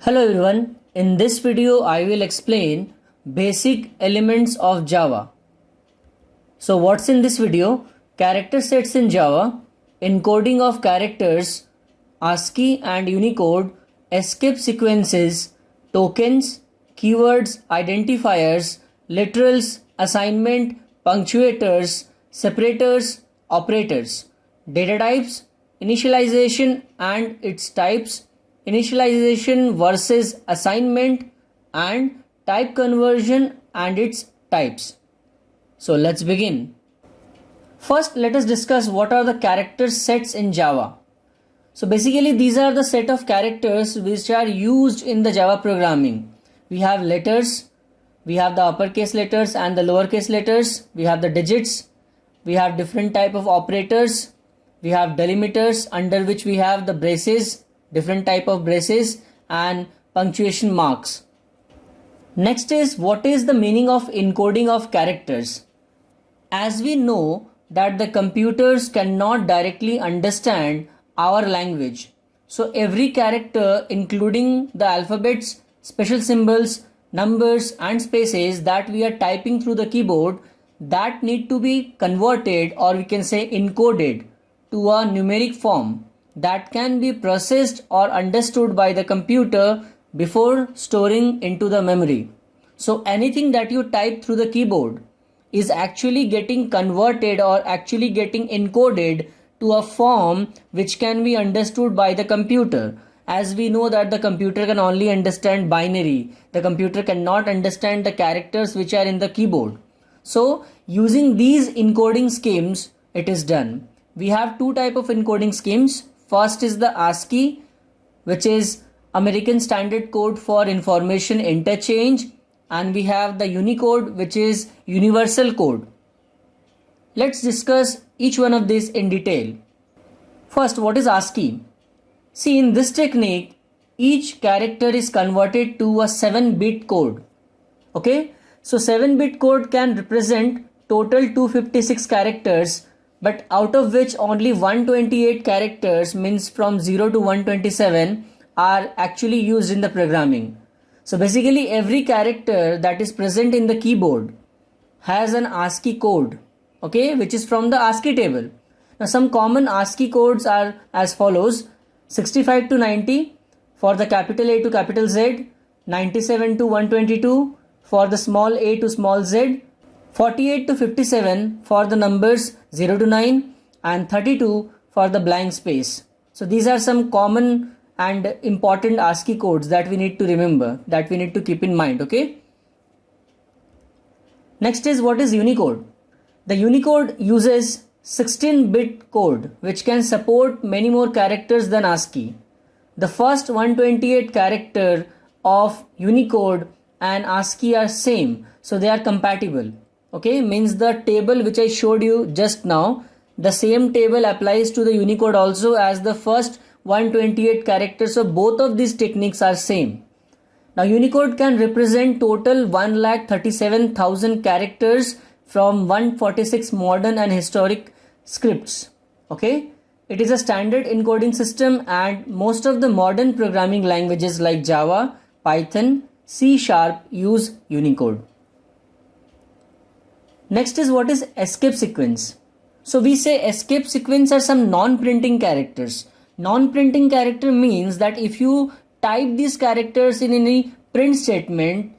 Hello everyone, in this video I will explain basic elements of Java. So what's in this video? Character sets in Java, encoding of characters, ASCII and Unicode, escape sequences, tokens, keywords, identifiers, literals, assignment, punctuators, separators, operators, data types, initialization and its types, initialization versus assignment, and type conversion and its types. So let's begin. First, let us discuss what are the character sets in Java. So basically these are the set of characters which are used in the Java programming. We have letters, we have the uppercase letters and the lowercase letters, we have the digits, we have different type of operators, we have delimiters under which we have the braces, different type of braces, and punctuation marks. Next is what is the meaning of encoding of characters. As we know that the computers cannot directly understand our language, so every character including the alphabets, special symbols, numbers and spaces that we are typing through the keyboard, that need to be converted, or we can say encoded, to a numeric form that can be processed or understood by the computer before storing into the memory. So anything that you type through the keyboard is actually getting converted or actually getting encoded to a form which can be understood by the computer. As we know that the computer can only understand binary, the computer cannot understand the characters which are in the keyboard. So using these encoding schemes, it is done. We have two type of encoding schemes. First is the ASCII, which is American Standard Code for Information Interchange, and we have the Unicode, which is Universal Code. Let's discuss each one of these in detail. First, what is ASCII? See, in this technique, each character is converted to a 7-bit code. Okay, so 7-bit code can represent total 256 characters, but out of which only 128 characters, means from 0 to 127, are actually used in the programming. So basically every character that is present in the keyboard has an ASCII code, okay, which is from the ASCII table. Now some common ASCII codes are as follows: 65 to 90 for the capital A to capital Z, 97 to 122 for the small a to small z, 48 to 57 for the numbers 0 to 9, and 32 for the blank space. So these are some common and important ASCII codes that we need to remember, that we need to keep in mind, okay? Next is what is Unicode. The Unicode uses 16-bit code which can support many more characters than ASCII. The first 128 character of Unicode and ASCII are same, so they are compatible. Okay, means the table which I showed you just now, the same table applies to the Unicode also as the first 128 characters, so both of these techniques are same. Now Unicode can represent total 1,37,000 characters from 146 modern and historic scripts. Okay, it is a standard encoding system and most of the modern programming languages like Java, Python, C# use Unicode. Next is what is escape sequence. So we say escape sequence are some non-printing characters. Non-printing character means that if you type these characters in any print statement,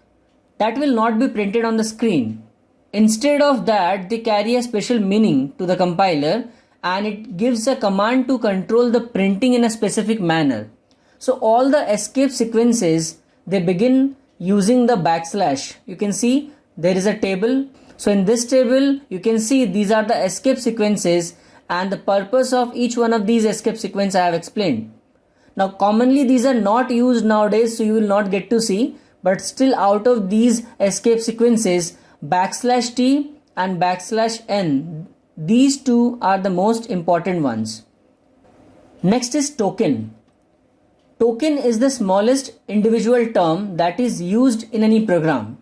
that will not be printed on the screen. Instead of that, they carry a special meaning to the compiler and it gives a command to control the printing in a specific manner. So all the escape sequences, they begin using the backslash. You can see there is a table. So in this table, you can see these are the escape sequences and the purpose of each one of these escape sequences I have explained. Now commonly these are not used nowadays, so you will not get to see, but still out of these escape sequences, \t and \n, these two are the most important ones. Next is token. Token is the smallest individual term that is used in any program.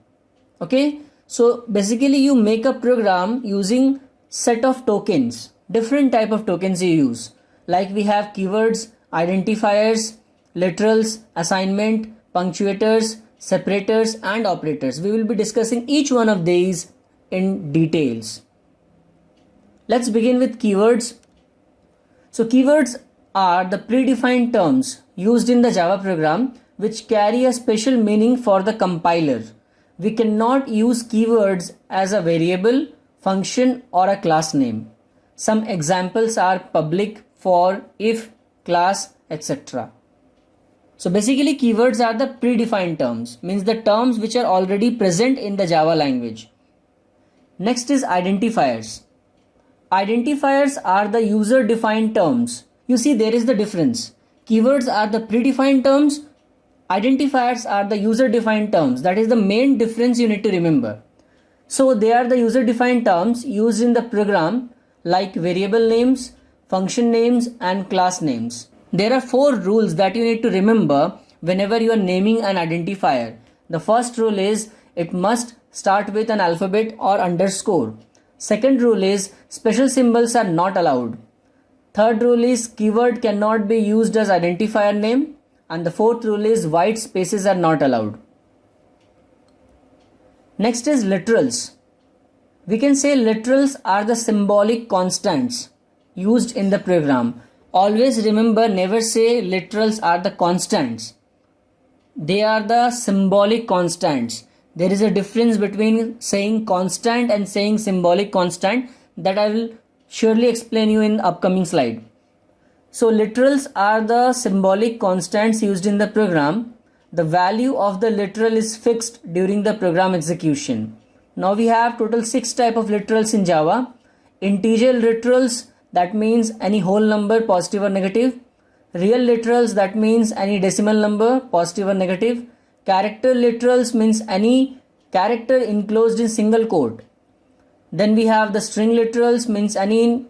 Okay, so basically you make a program using set of tokens, different type of tokens you use. Like we have keywords, identifiers, literals, assignment, punctuators, separators and operators. We will be discussing each one of these in details. Let's begin with keywords. So keywords are the predefined terms used in the Java program which carry a special meaning for the compiler. We cannot use keywords as a variable, function or a class name. Some examples are public, for, if, class, etc. So basically keywords are the predefined terms, means the terms which are already present in the Java language. Next is identifiers. Identifiers are the user defined terms. You see there is the difference. Keywords are the predefined terms. Identifiers are the user defined terms. That is the main difference you need to remember. So they are the user defined terms used in the program like variable names, function names and class names. There are 4 rules that you need to remember whenever you are naming an identifier. The first rule is it must start with an alphabet or underscore. Second rule is special symbols are not allowed. Third rule is keyword cannot be used as identifier name. And the fourth rule is white spaces are not allowed. Next is literals. We can say literals are the symbolic constants used in the program. Always remember, never say literals are the constants. They are the symbolic constants. There is a difference between saying constant and saying symbolic constant that I will surely explain you in upcoming slide. So literals are the symbolic constants used in the program. The value of the literal is fixed during the program execution. Now we have total 6 type of literals in Java. Integer literals, that means any whole number, positive or negative. Real literals, that means any decimal number, positive or negative. Character literals means any character enclosed in single quote. Then we have the string literals, means any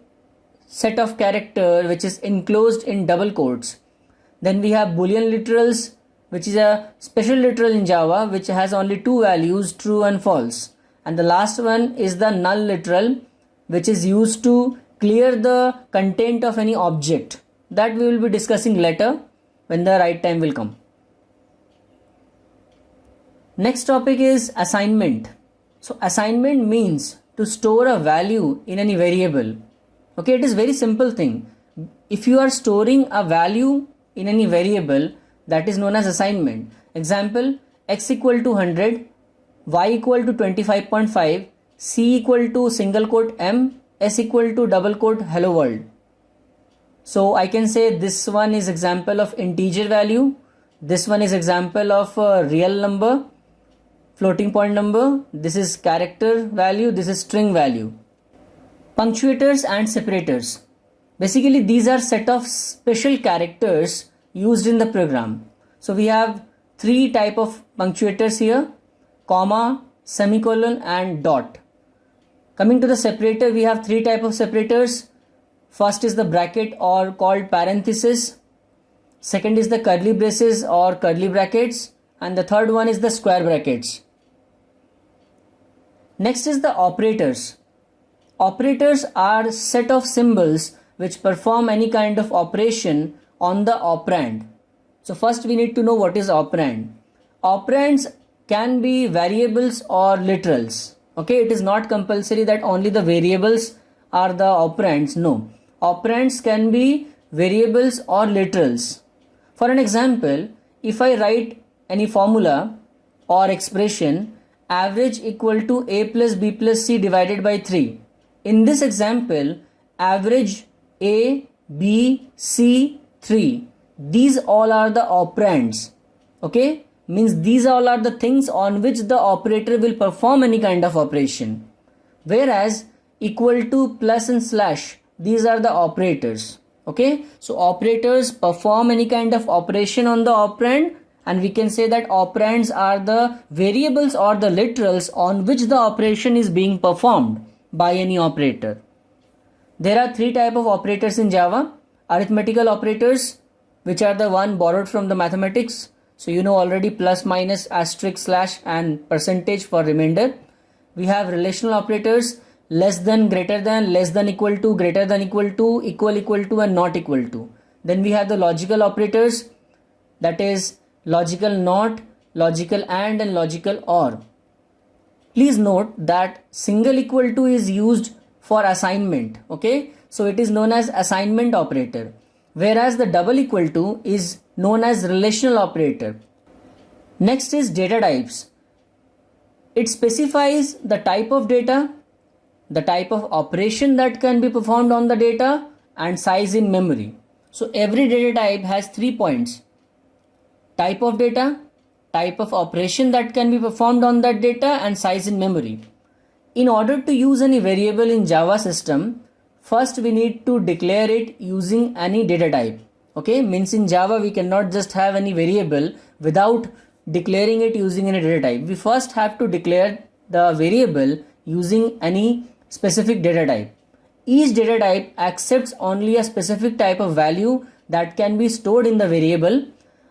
set of character which is enclosed in double quotes. Then we have boolean literals, which is a special literal in Java which has only 2 values, true and false. And the last one is the null literal, which is used to clear the content of any object. That we will be discussing later when the right time will come. Next topic is assignment. So assignment means to store a value in any variable. Okay, it is very simple thing. If you are storing a value in any variable, that is known as assignment. Example, x equal to 100, y equal to 25.5, c equal to single quote m, s equal to double quote hello world. So I can say this one is example of integer value, this one is example of a real number, floating point number, this is character value, this is string value. Punctuators and separators. Basically these are set of special characters used in the program. So we have 3 type of punctuators here, comma, semicolon and dot. Coming to the separator, we have 3 type of separators. First is the bracket or called parenthesis. Second is the curly braces or curly brackets. And the third one is the square brackets. Next is the operators. Operators are set of symbols which perform any kind of operation on the operand. So first we need to know what is operand. Operands can be variables or literals. Okay, it is not compulsory that only the variables are the operands. No, operands can be variables or literals. For an example, if I write any formula or expression, average equal to a plus b plus c divided by 3. In this example, average, a, b, c, 3. These all are the operands. Okay, means these all are the things on which the operator will perform any kind of operation. Whereas equal to, plus and slash, these are the operators. Okay, so operators perform any kind of operation on the operand, and we can say that operands are the variables or the literals on which the operation is being performed by any operator. There are 3 type of operators in Java. Arithmetical operators, which are the one borrowed from the mathematics. So you know already, plus, minus, asterisk, slash and percentage for remainder. We have relational operators, less than, greater than, less than equal to, greater than equal to, equal to and not equal to. Then we have the logical operators, that is logical not, logical and logical or. Please note that single equal to is used for assignment, okay? So it is known as assignment operator, whereas the double equal to is known as relational operator. Next is data types. It specifies the type of data, the type of operation that can be performed on the data, and size in memory. So every data type has 3 points: type of data, type of operation that can be performed on that data, and size in memory. In order to use any variable in Java system, first we need to declare it using any data type. Okay, means in Java we cannot just have any variable without declaring it using any data type. We first have to declare the variable using any specific data type. Each data type accepts only a specific type of value that can be stored in the variable.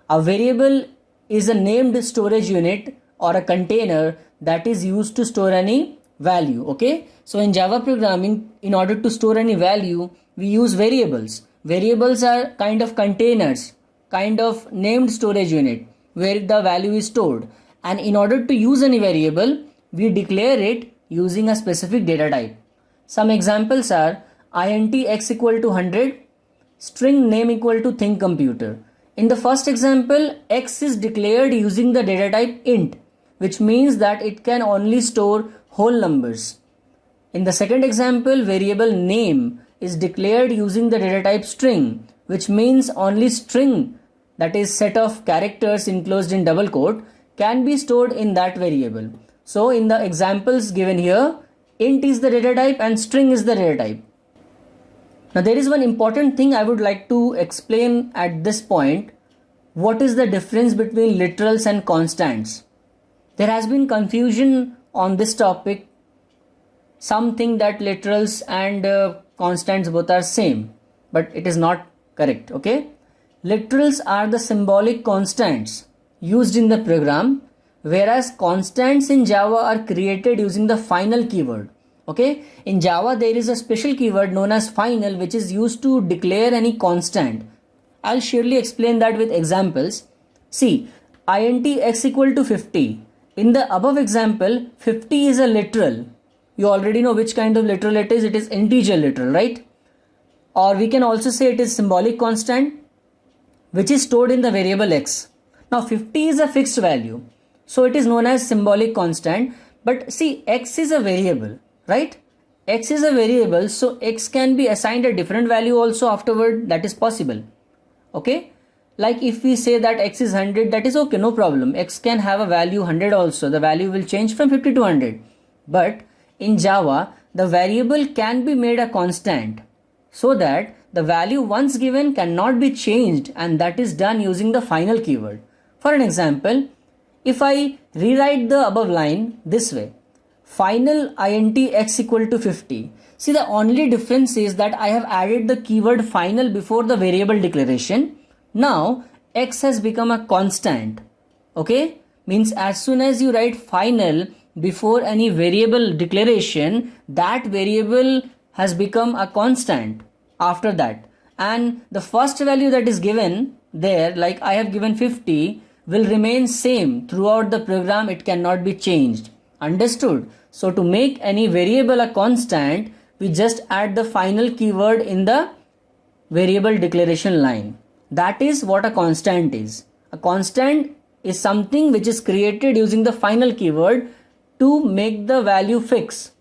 A variable is a named storage unit or a container that is used to store any value. Okay, so in Java programming, in order to store any value, we use variables. Variables are kind of containers, kind of named storage unit where the value is stored, and in order to use any variable, we declare it using a specific data type. Some examples are int x equal to 100, string name equal to think computer. In the first example, x is declared using the data type int, which means that it can only store whole numbers. In the second example, variable name is declared using the data type string, which means only string, that is set of characters enclosed in double quote, can be stored in that variable. So in the examples given here, int is the data type and string is the data type. Now there is one important thing I would like to explain at this point. What is the difference between literals and constants? There has been confusion on this topic. Some think that literals and constants both are same, but it is not correct. Okay, literals are the symbolic constants used in the program, whereas constants in Java are created using the final keyword. Okay, in Java there is a special keyword known as final, which is used to declare any constant. I'll surely explain that with examples. See, int x equal to 50. In the above example, 50 is a literal. You already know which kind of literal it is. It is integer literal, right? Or we can also say it is symbolic constant, which is stored in the variable x. Now 50 is a fixed value, so it is known as symbolic constant. But see, x is a variable, right? X is a variable, so x can be assigned a different value also afterward. That is possible. Okay, like if we say that x is 100, that is okay, no problem. X can have a value 100 also. The value will change from 50 to 100. But in Java, the variable can be made a constant, so that the value once given cannot be changed, and that is done using the final keyword. For an example, if I rewrite the above line this way, final int x equal to 50. See, the only difference is that I have added the keyword final before the variable declaration. Now x has become a constant. Okay, means as soon as you write final before any variable declaration, that variable has become a constant after that, and the first value that is given there, like I have given 50, will remain same throughout the program. It cannot be changed. Understood? So to make any variable a constant, we just add the final keyword in the variable declaration line. That is what a constant is. A constant is something which is created using the final keyword to make the value fix,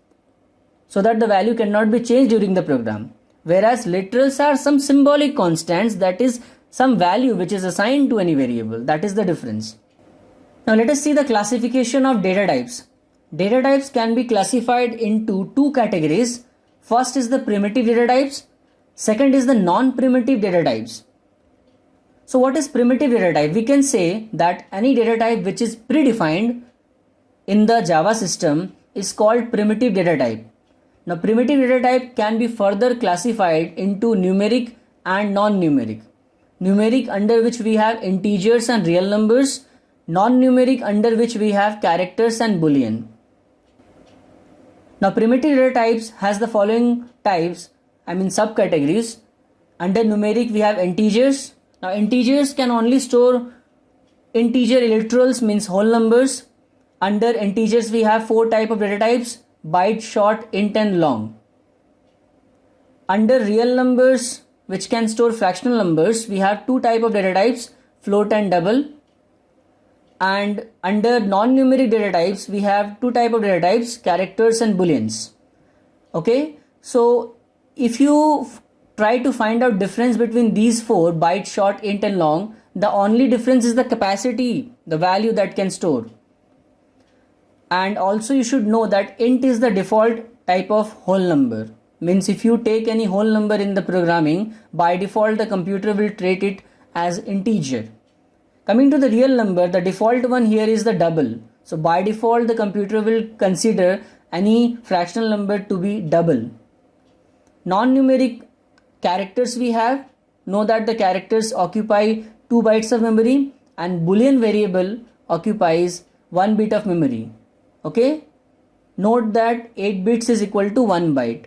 so that the value cannot be changed during the program. Whereas literals are some symbolic constants, that is some value which is assigned to any variable. That is the difference. Now let us see the classification of data types. Data types can be classified into two categories. First is the primitive data types. Second is the non-primitive data types. So what is primitive data type? We can say that any data type which is predefined in the Java system is called primitive data type. Now primitive data type can be further classified into numeric and non-numeric. Numeric, under which we have integers and real numbers. Non-numeric, under which we have characters and boolean. Now primitive data types has the following types, subcategories. Under numeric we have integers. Now integers can only store integer literals means whole numbers. Under integers we have 4 type of data types: byte, short, int and long. Under real numbers, which can store fractional numbers, we have 2 type of data types: float and double. And under non-numeric data types, we have 2 type of data types: characters and booleans. Okay, so if you try to find out difference between these 4, byte, short, int and long, the only difference is the capacity, the value that can store. And also you should know that int is the default type of whole number. Means if you take any whole number in the programming, by default the computer will treat it as integer. Coming to the real number, the default one here is the double. So by default the computer will consider any fractional number to be double. Non-numeric characters we have, know that the characters occupy 2 bytes of memory and boolean variable occupies 1 bit of memory. Okay, note that 8 bits is equal to 1 byte.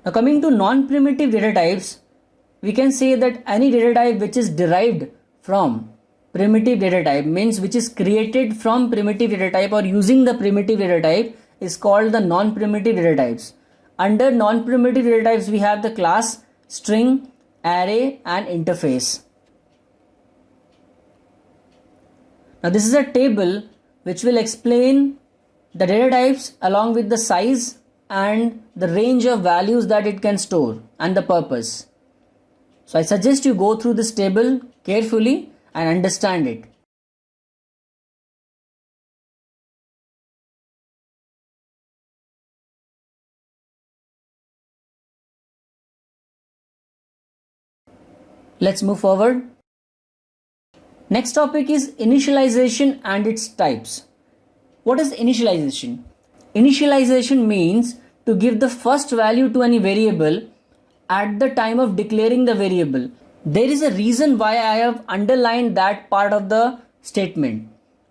Now coming to non-primitive data types, we can say that any data type which is derived from primitive data type, means which is created from primitive data type or using the primitive data type, is called the non-primitive data types. Under non-primitive data types we have the class, string, array and interface. Now this is a table which will explain the data types along with the size and the range of values that it can store and the purpose. So I suggest you go through this table carefully and understand it. Let's move forward. Next topic is initialization and its types. What is initialization? Initialization means to give the first value to any variable at the time of declaring the variable. There is a reason why I have underlined that part of the statement.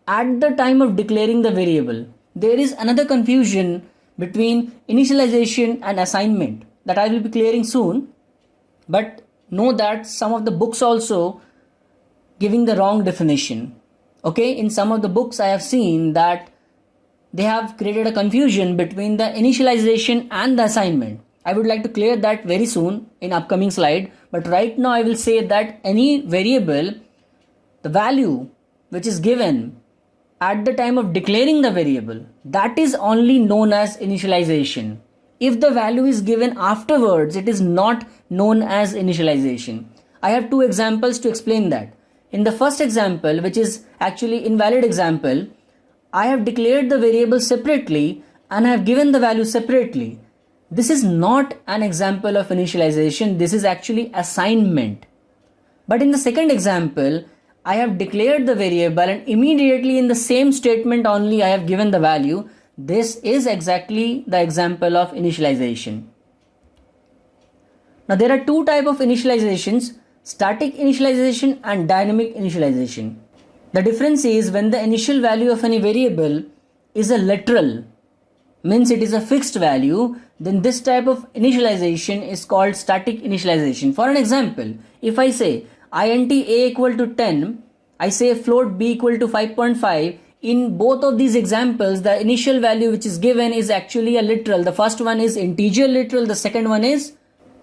At the time of declaring the variable. There is another confusion between initialization and assignment that I will be clearing soon. But know that some of the books also giving the wrong definition. Okay, in some of the books I have seen that they have created a confusion between the initialization and the assignment. I would like to clear that very soon in upcoming slide, but right now I will say that any variable, the value which is given at the time of declaring the variable, that is only known as initialization. If the value is given afterwards, it is not known as initialization. I have 2 examples to explain that. In the first example, which is actually invalid example, I have declared the variable separately and I have given the value separately. This is not an example of initialization, this is actually assignment. But in the second example, I have declared the variable and immediately in the same statement only I have given the value. This is exactly the example of initialization. Now there are 2 types of initializations: static initialization and dynamic initialization. The difference is when the initial value of any variable is a literal, means it is a fixed value, then this type of initialization is called static initialization. For an example, if I say int a equal to 10, I say float b equal to 5.5, in both of these examples the initial value which is given is actually a literal. The first one is integer literal, the second one is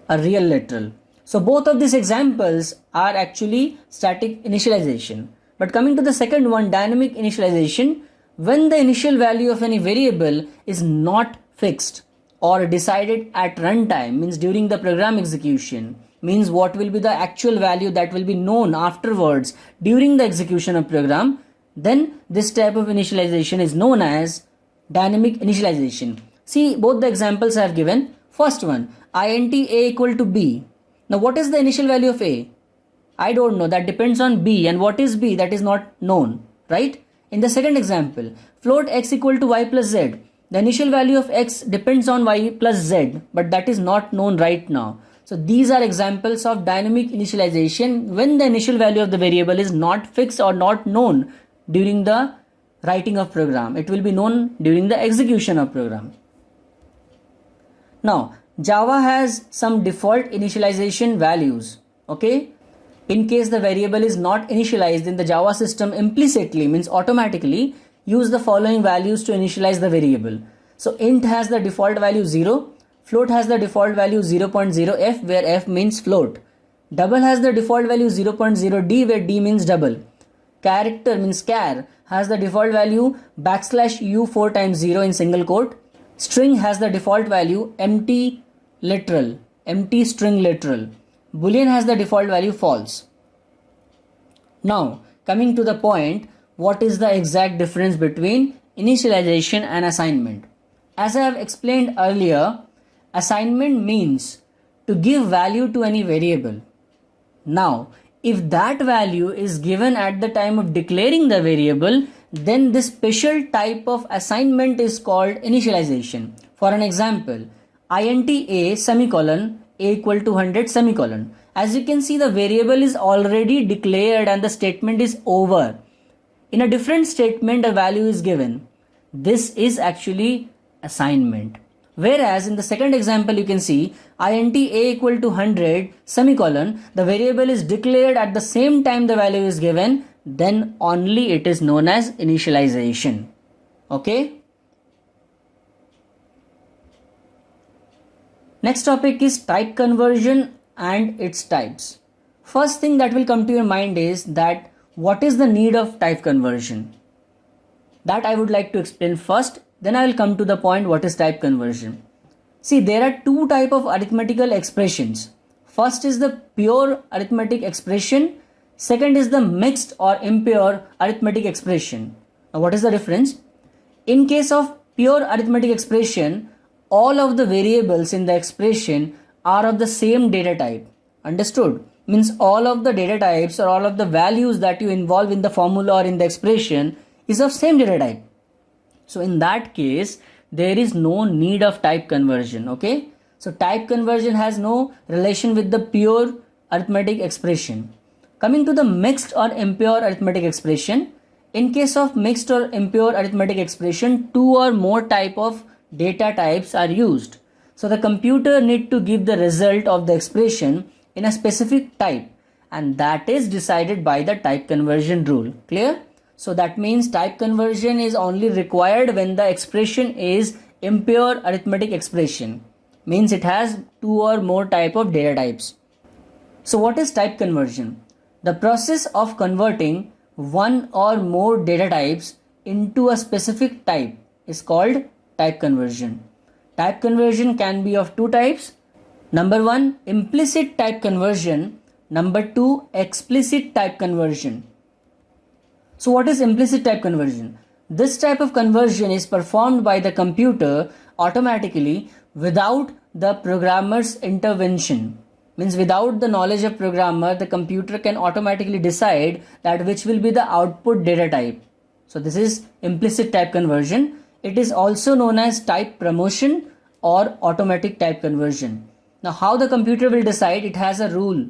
a real literal. So both of these examples are actually static initialization. But coming to the second one, dynamic initialization, when the initial value of any variable is not fixed or decided at runtime, means during the program execution, means what will be the actual value that will be known afterwards during the execution of program, then this type of initialization is known as dynamic initialization. See both the examples I have given. First one, int a equal to b. Now what is the initial value of a? I don't know, that depends on b, and what is b, that is not known, right? In the second example, float x equal to y plus z. The initial value of x depends on y plus z, but that is not known right now. So these are examples of dynamic initialization when the initial value of the variable is not fixed or not known during the writing of program. It will be known during the execution of program. Now Java has some default initialization values. Okay, In case the variable is not initialized, then the Java system implicitly, means automatically, use the following values to initialize the variable. So int has the default value 0, float has the default value 0.0f, where f means float. Double has the default value 0.0d, where d means double. Character means char has the default value \u 4 times 0 in single quote. String has the default value empty string literal. Boolean has the default value false. Now, coming to the point, what is the exact difference between initialization and assignment? As I have explained earlier, assignment means to give value to any variable. Now, if that value is given at the time of declaring the variable, then this special type of assignment is called initialization. For an example, int a semicolon a equal to 100 semicolon. As you can see, the variable is already declared and the statement is over. In a different statement, a value is given. This is actually assignment. Whereas in the second example, you can see int a equal to 100 semicolon, the variable is declared at the same time the value is given, then only it is known as initialization. Okay. Next topic is type conversion and its types. First thing that will come to your mind is that what is the need of type conversion? That I would like to explain first, then I will come to the point what is type conversion. See, there are two types of arithmetical expressions. First is the pure arithmetic expression. Second is the mixed or impure arithmetic expression. Now, what is the difference? In case of pure arithmetic expression, all of the variables in the expression are of the same data type. Understood? Means all of the data types or all of the values that you involve in the formula or in the expression is of same data type. So in that case, there is no need of type conversion. Okay. So type conversion has no relation with the pure arithmetic expression. Coming to the mixed or impure arithmetic expression, in case of mixed or impure arithmetic expression, two or more type of data types are used. So the computer need to give the result of the expression in a specific type, and that is decided by the type conversion rule. Clear? So that means type conversion is only required when the expression is impure arithmetic expression. Means it has two or more type of data types. So what is type conversion? The process of converting one or more data types into a specific type is called type conversion. Type conversion can be of two types. Number one, implicit type conversion. Number two, explicit type conversion. So what is implicit type conversion? This type of conversion is performed by the computer automatically without the programmer's intervention. Means without the knowledge of programmer, the computer can automatically decide that which will be the output data type. So this is implicit type conversion. It is also known as type promotion or automatic type conversion. Now how the computer will decide? It has a rule,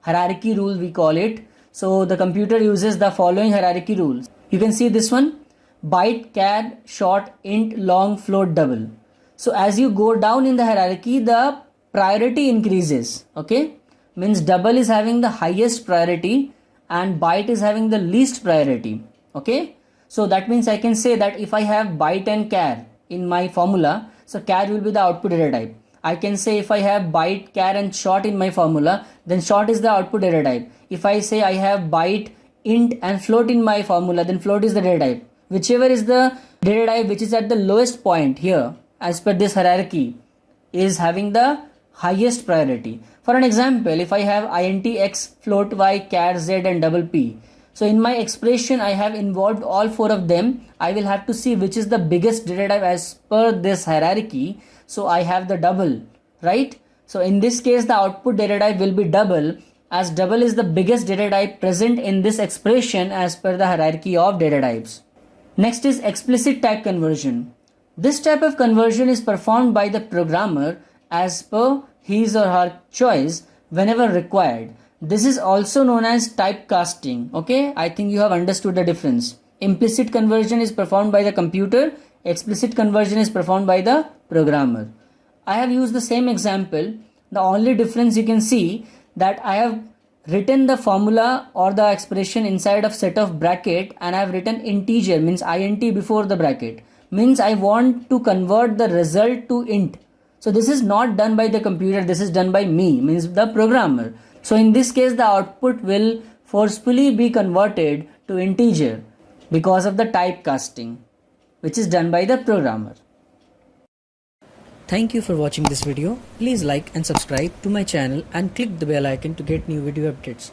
hierarchy rule we call it. So the computer uses the following hierarchy rules. You can see this one: byte, char, short, int, long, float, double. So as you go down in the hierarchy, the priority increases. Okay, means double is having the highest priority and byte is having the least priority. Okay, so that means I can say that if I have byte and char in my formula, so char will be the output data type. I can say if I have byte, char and short in my formula, then short is the output data type. If I say I have byte, int and float in my formula, then float is the data type. Whichever is the data type which is at the lowest point here as per this hierarchy is having the highest priority. For an example, if I have int x, float y, char z and double p. So in my expression I have involved all four of them. I will have to see which is the biggest data type as per this hierarchy. So I have the double, right? So in this case the output data type will be double, as double is the biggest data type present in this expression as per the hierarchy of data types. Next is explicit type conversion. This type of conversion is performed by the programmer as per his or her choice whenever required. This is also known as typecasting. Okay, I think you have understood the difference. Implicit conversion is performed by the computer, explicit conversion is performed by the programmer. I have used the same example. The only difference you can see that I have written the formula or the expression inside of set of bracket and I have written integer means int before the bracket, means I want to convert the result to int. So this is not done by the computer, this is done by me, means the programmer. So in this case the output will forcefully be converted to integer because of the typecasting which is done by the programmer. Thank you for watching this video. Please like and subscribe to my channel and click the bell icon to get new video updates.